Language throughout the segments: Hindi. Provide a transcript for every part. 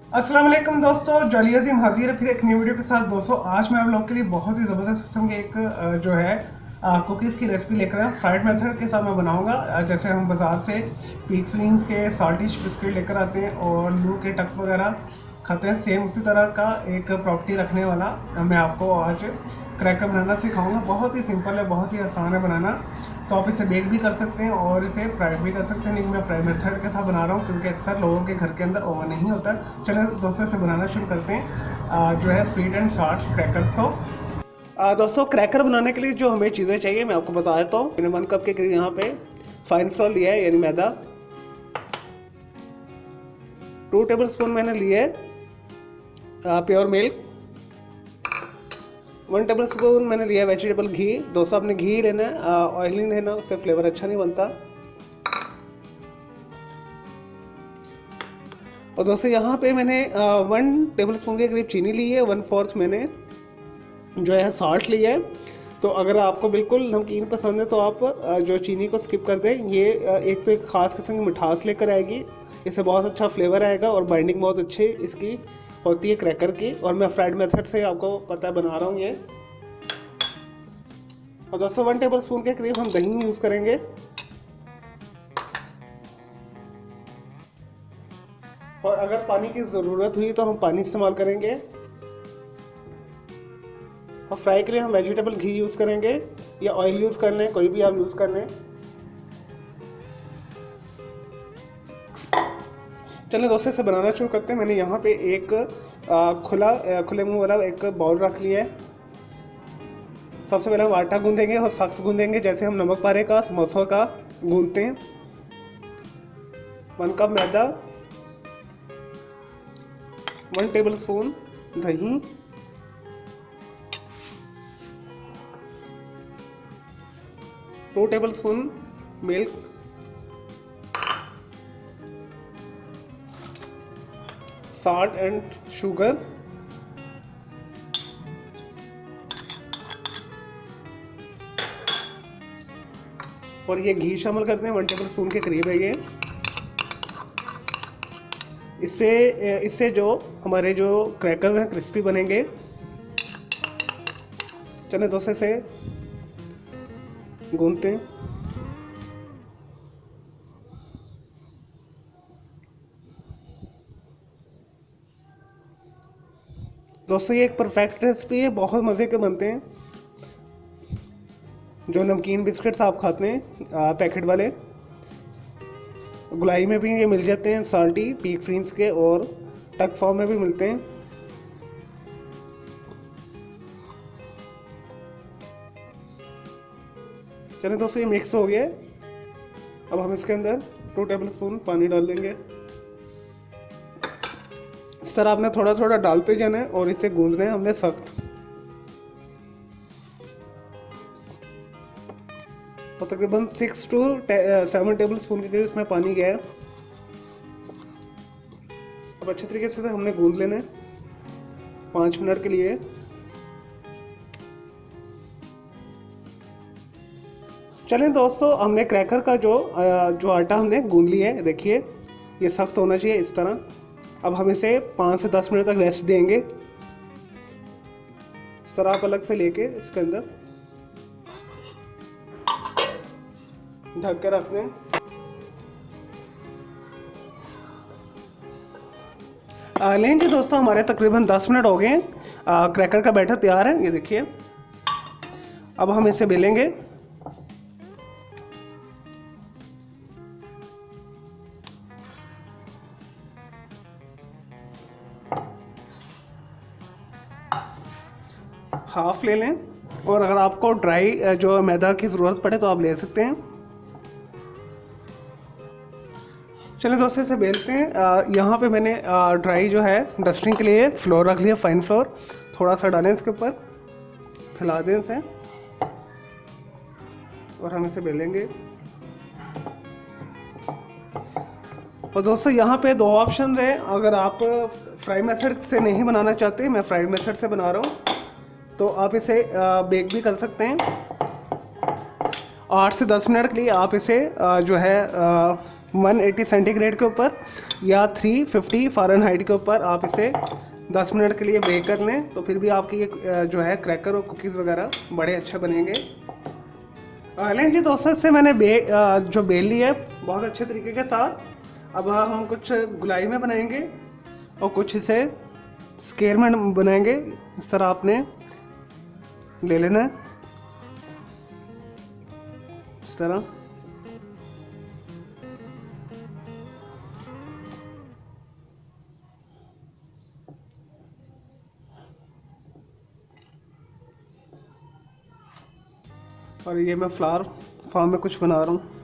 अस्सलाम वालेकुम दोस्तों, जली अजीम हाजिर है फिर एक न्यू वीडियो के साथ। दोस्तों आज मैं आप लोग के लिए बहुत ही ज़बरदस्त किस्म के एक जो है कुकीज़ की रेसिपी लेकर आया हूँ। फ्राइड मेथड के साथ मैं बनाऊंगा। जैसे हम बाज़ार से पीक फ्रीन्स के साल्टिश बिस्किट लेकर आते हैं और लू के टक वगैरह खाते हैं, सेम उसी तरह का एक प्रॉपर्टी रखने वाला मैं आपको आज क्रैकर बनाना सिखाऊंगा। बहुत ही सिंपल है, बहुत ही आसान है बनाना। तो आप इसे बेक भी कर सकते हैं और इसे फ्राइड भी कर सकते हैं, लेकिन मैं फ्राइड मेथड के साथ बना रहा हूँ क्योंकि अक्सर लोगों के घर के अंदर ओवन नहीं होता। चलिए दोस्तों से बनाना शुरू करते हैं जो है स्वीट एंड साल्ट क्रैकर्स को। दोस्तों क्रैकर बनाने के लिए जो हमें चीज़ें चाहिए मैं आपको बता देता हूँ। मैंने 1 कप के करीब यहाँ पे फाइन फ्लोर लिया है, यानी मैदा। 2 टेबल स्पून मैंने लिए प्योर मिल्क। 1 टेबल स्पून मैंने लिया वेजिटेबल घी। दोस्तों आपने घी लेना है, ऑयल नहीं लेना, उससे फ्लेवर अच्छा नहीं बनता। और दोस्तों यहाँ पे मैंने 1 टेबल स्पून के करीब चीनी ली है। 1/4 मैंने जो है साल्ट लिया है। तो अगर आपको बिल्कुल नमकीन पसंद है तो आप जो चीनी को स्किप कर दें। ये एक तो एक ख़ास किस्म की मिठास लेकर आएगी, इससे बहुत अच्छा फ्लेवर आएगा और बाइंडिंग बहुत अच्छी इसकी होती है क्रैकर की। और मैं फ्राइड मेथड से आपको पता है बना रहा हूँ ये। और दोस्तों 1 टेबल स्पून के करीब हम दही यूज़ करेंगे। और अगर पानी की ज़रूरत हुई तो हम पानी इस्तेमाल करेंगे। और फ्राई के लिए हम वेजिटेबल घी यूज़ करेंगे या ऑयल यूज़ कर लें, कोई भी आप यूज़ कर लें। चलिए दोस्तों इसे बनाना शुरू करते हैं। मैंने यहाँ पे एक खुले मुंह वाला एक बाउल रख लिया है। सबसे पहले हम आटा गूंदेंगे और सख्त गूंदेंगे, जैसे हम नमक पारे का समोसा का गूंदते हैं। 1 कप मैदा, 1 टेबल स्पून दही, 2 table spoon milk, salt and sugar, और ये घी शामिल करते हैं। 1 टेबल स्पून के करीब है ये। इससे जो हमारे जो क्रैकर्स हैं क्रिस्पी बनेंगे। चलिए दोस्तों से गूंदते हैं। दोस्तों ये एक परफेक्ट रेसिपी है, बहुत मज़े के बनते हैं। जो नमकीन बिस्किट्स आप खाते हैं पैकेट वाले, गुलाई में भी ये मिल जाते हैं, साल्टी पीक फ्रीन्स के, और टक फॉर्म में भी मिलते हैं। चलिए दोस्तों ये मिक्स हो गया है। अब हम इसके अंदर 2 टेबल स्पून पानी डाल देंगे। इस तरह आपने थोड़ा थोड़ा डालते जाना है और इसे गूंदना है हमने सख्त। और तकरीबन 6 to 7 टेबल स्पून के करीब इसमें पानी गया है। अब अच्छे तरीके से हमने गूंद लेना है 5 मिनट के लिए। चलें दोस्तों, हमने क्रैकर का जो आटा हमने गूंद लिया है, देखिए ये सख्त होना चाहिए इस तरह। अब हम इसे 5 से 10 मिनट तक रेस्ट देंगे। इस तरह आप अलग से लेके इसके अंदर ढक के रख दें। लेकिन जी दोस्तों हमारे तकरीबन 10 मिनट हो गए हैं। क्रैकर का बैटर तैयार है, ये देखिए। अब हम इसे बेलेंगे। हाफ ले लें, और अगर आपको ड्राई जो मैदा की ज़रूरत पड़े तो आप ले सकते हैं। चलिए दोस्तों इसे बेलते हैं। यहाँ पे मैंने ड्राई जो है डस्टिंग के लिए फ्लोर रख लिया, फाइन फ्लोर। थोड़ा सा डालें इसके ऊपर, फैला दें इसे, और हम इसे बेलेंगे। और दोस्तों यहाँ पे 2 ऑप्शन है। अगर आप फ्राई मेथड से नहीं बनाना चाहते, मैं फ्राई मेथड से बना रहा हूँ, तो आप इसे बेक भी कर सकते हैं। 8 से 10 मिनट के लिए आप इसे जो है 180 सेंटीग्रेड के ऊपर या 350 फ़ारेनहाइट के ऊपर आप इसे 10 मिनट के लिए बेक कर लें, तो फिर भी आपकी ये जो है क्रैकर और कुकीज़ वगैरह बड़े अच्छे बनेंगे। लेकिन जी दोस्तों, इससे मैंने जो बेल ली है बहुत अच्छे तरीके के साथ। अब हम कुछ गुलाई में बनाएंगे और कुछ इसे स्केयर में बनाएंगे। इस तरह आपने ले लेना है, इस तरह। और ये मैं फ्लावर फॉर्म में कुछ बना रहा हूँ।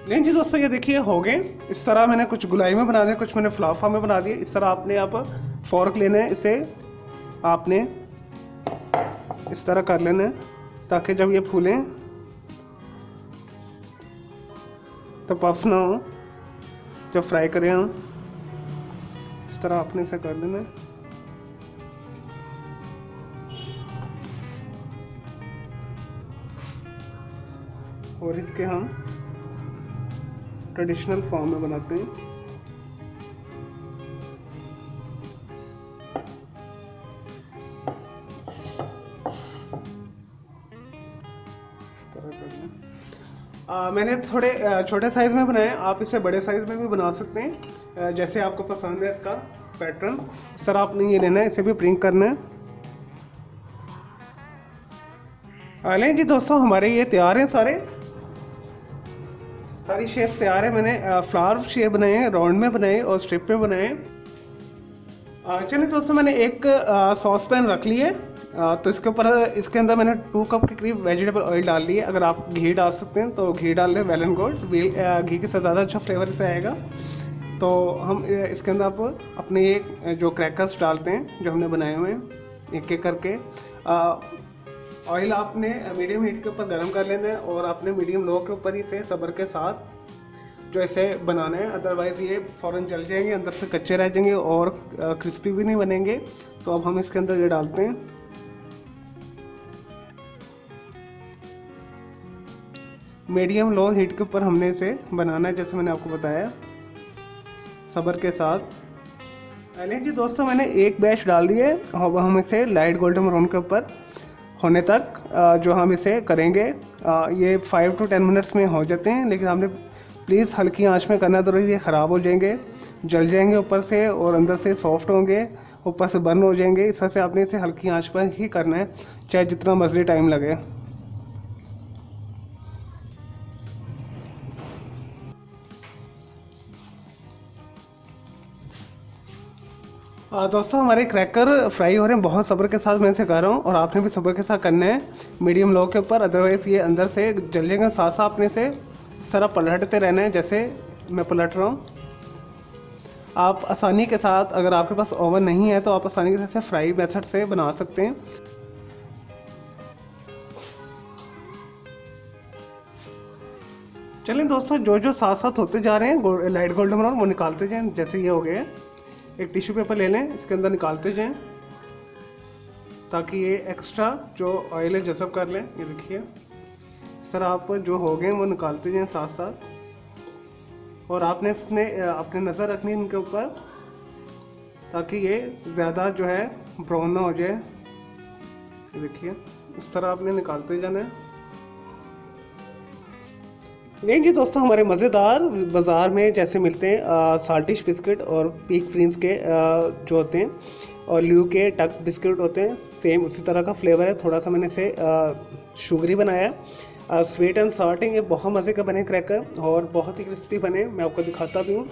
नहीं जी दोस्तों, ये देखिए हो गए। इस तरह मैंने कुछ गुलाई में बना दिए, कुछ मैंने फ्लावर फॉर्म में बना दिए। इस तरह आपने अब फोर्क लेना है, इसे आपने इस तरह कर लेना है ताकि जब ये फूलें तो पफ ना हो जब फ्राई करें हम। इस तरह आपने इसे कर लेना है। और इसके हम ट्रेडिशनल फॉर्म में बनाते हैं। इस तरह करना। मैंने थोड़े छोटे साइज़ में बनाए, आप इसे बड़े साइज़ में भी बना सकते हैं, जैसे आपको पसंद है इसका पैटर्न। इस तरह आपने ये लेना है, इसे भी प्रिंट करना है। लें जी दोस्तों, हमारे ये तैयार हैं, सारी शेप्स तैयार है। मैंने फ्लावर शेप बनाए हैं, राउंड में बनाए और स्ट्रिप में बनाए। चलिए दोस्तों, मैंने एक सॉस पैन रख ली है, तो इसके अंदर मैंने 2 कप के करीब वेजिटेबल ऑयल डाल ली है। अगर आप घी डाल सकते हैं तो घी डाल लें, वेल एंड गुड। घी के साथ ज़्यादा अच्छा फ्लेवर इसे आएगा। तो हम इसके अंदर आप अपने ये जो क्रैकर्स डालते हैं जो हमने बनाए हुए हैं, एक एक करके। ऑयल आपने मीडियम हीट के ऊपर गर्म कर लेना है और आपने मीडियम लो के ऊपर इसे सब्र के साथ जो इसे बनाना है, अदरवाइज़ ये फ़ौरन जल जाएंगे, अंदर से कच्चे रह जाएंगे और क्रिस्पी भी नहीं बनेंगे। तो अब हम इसके अंदर ये डालते हैं। मीडियम लो हीट के ऊपर हमने इसे बनाना है, जैसे मैंने आपको बताया, सब्र के साथ। पहले जी दोस्तों, मैंने एक बैच डाल दिया है। अब हम इसे लाइट गोल्डन ब्राउन के ऊपर होने तक जो हम इसे करेंगे, ये 5 to 10 मिनट्स में हो जाते हैं। लेकिन आपने प्लीज़ हल्की आंच में करना, तो ये ख़राब हो जाएंगे, जल जाएंगे ऊपर से और अंदर से सॉफ्ट होंगे, ऊपर से बर्न हो जाएंगे। इस वजह से आपने इसे हल्की आंच पर ही करना है, चाहे जितना मर्जी टाइम लगे। दोस्तों, हमारे क्रैकर फ्राई हो रहे हैं, बहुत सब्र के साथ मैं इसे कर रहा हूँ और आपने भी सब्र के साथ करना है मीडियम लो के ऊपर, अदरवाइज़ ये अंदर से जल जाएंगे। साथ साथ आपने इसे इस तरह पलटते रहना है, जैसे मैं पलट रहा हूँ। आप आसानी के साथ, अगर आपके पास ओवन नहीं है तो आप आसानी के साथ इसे फ्राई मेथड से बना सकते हैं। चलिए दोस्तों, जो जो साथ साथ होते जा रहे हैं लाइट गोल्डन ब्राउन, वो निकालते जाएँ। जैसे ये हो गए हैं, एक टिश्यू पेपर ले लें, इसके अंदर निकालते जाएं ताकि ये एक्स्ट्रा जो ऑयल है जज़ब कर लें। ये देखिए, इस तरह आप जो हो गए वो निकालते जाएं साथ साथ। और आपने अपने नज़र रखनी है इनके ऊपर ताकि ये ज़्यादा जो है ब्राउन ना हो जाए। ये देखिए, इस तरह आपने निकालते जाना है। नहीं जी दोस्तों, हमारे मज़ेदार बाज़ार में जैसे मिलते हैं साल्टिश बिस्किट और पीक प्रिंस के जो होते हैं, और ल्यू के टक बिस्किट होते हैं, सेम उसी तरह का फ्लेवर है। थोड़ा सा मैंने इसे शुगरी बनाया, स्वीट एंड सॉल्टिंग। ये बहुत मज़े का बने क्रैकर और बहुत ही क्रिस्पी बने, मैं आपको दिखाता भी हूँ।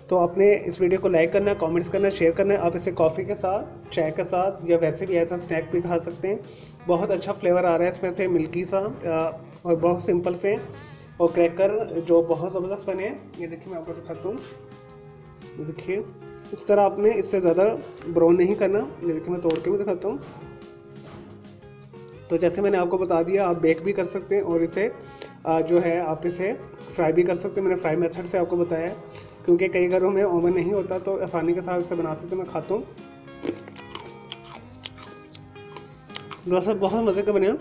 तो आपने इस वीडियो को लाइक करना है, कमेंट्स करना है, शेयर करना है। आप इसे कॉफ़ी के साथ, चाय के साथ या वैसे भी ऐसा स्नैक भी खा सकते हैं। बहुत अच्छा फ्लेवर आ रहा है इसमें से, मिल्की सा, और बहुत सिंपल से और क्रैकर जो बहुत ज़बरदस्त बने हैं। ये देखिए मैं आपको दिखाता हूँ, ये देखिए इस तरह आपने इससे ज़्यादा ब्राउन नहीं करना। ये देखिए मैं तोड़ के भी दिखाता हूँ। तो जैसे मैंने आपको बता दिया, आप बेक भी कर सकते हैं और इसे जो है आप इसे फ्राई भी कर सकते हैं। मैंने फ्राई मेथड से आपको बताया है, क्योंकि कई घरों में ओवन नहीं होता तो आसानी के साथ इसे बना सकते हैं। मैं खाता हूँ, दरअसल बहुत मज़े का बने।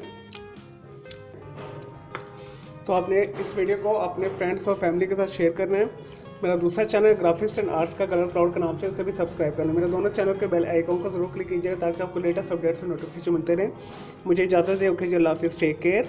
तो आपने इस वीडियो को अपने फ्रेंड्स और फैमिली के साथ शेयर करना है। मेरा दूसरा चैनल ग्राफिक्स एंड आर्ट्स का कलर क्लाउड के नाम से, उसे भी सब्सक्राइब कर लें। मेरे दोनों चैनल के बेल आइकॉन को जरूर क्लिक कीजिएगा ताकि आपको लेटेस्ट अपडेट्स और नोटिफिकेशन मिलते रहें। मुझे इजाज़त दें। ओके जी, अल्लाह हाफिज़, टेक केयर।